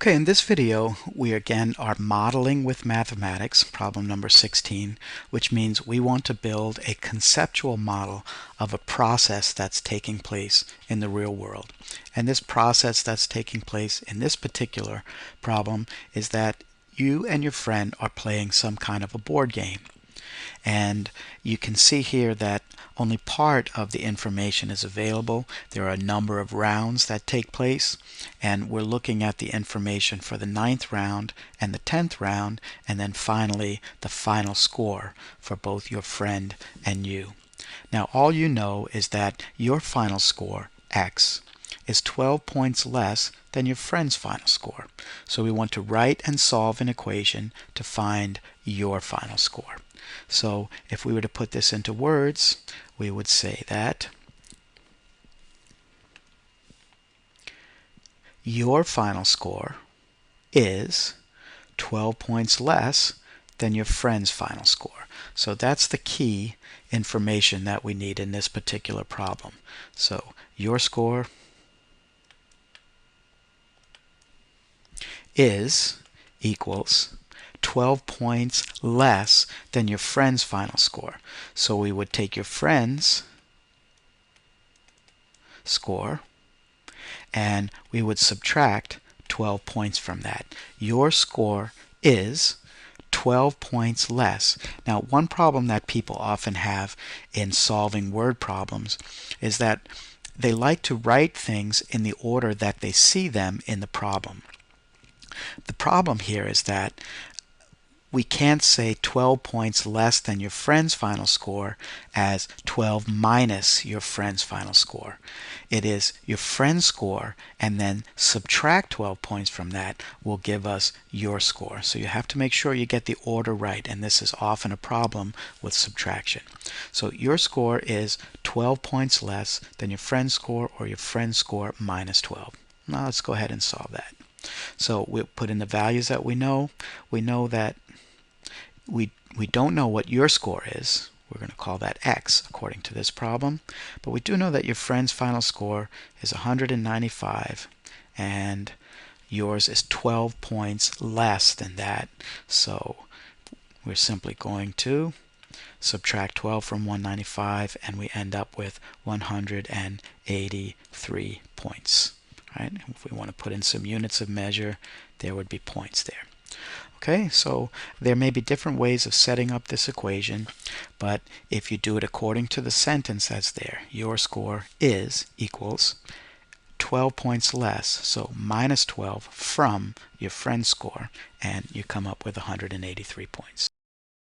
Okay, in this video, we again are modeling with mathematics, problem number 16, which means we want to build a conceptual model of a process that's taking place in the real world. And this process that's taking place in this particular problem is that you and your friend are playing some kind of a board game. And you can see here that only part of the information is available. There are a number of rounds that take place, and we're looking at the information for the 9th round and the 10th round, and then finally the final score for both your friend and you. Now all you know is that your final score, X, is 12 points less than your friend's final score. So we want to write and solve an equation to find your final score. So if we were to put this into words, we would say that your final score is 12 points less than your friend's final score. So that's the key information that we need in this particular problem. So your score equals 12 points less than your friend's final score. So we would take your friend's score and we would subtract 12 points from that. Your score is 12 points less. Now, one problem that people often have in solving word problems is that they like to write things in the order that they see them in the problem. The problem here is that we can't say 12 points less than your friend's final score as 12 minus your friend's final score. It is your friend's score and then subtract 12 points from that will give us your score. So you have to make sure you get the order right, and this is often a problem with subtraction. So your score is 12 points less than your friend's score, or your friend's score minus 12. Now let's go ahead and solve that. So we'll put in the values that we know. We know that we don't know what your score is. We're going to call that X according to this problem. But we do know that your friend's final score is 195 and yours is 12 points less than that. So we're simply going to subtract 12 from 195 and we end up with 183 points. Right? If we want to put in some units of measure, there would be points there. Okay, so there may be different ways of setting up this equation, but if you do it according to the sentence that's there, your score equals 12 points less, so minus 12 from your friend's score, and you come up with 183 points.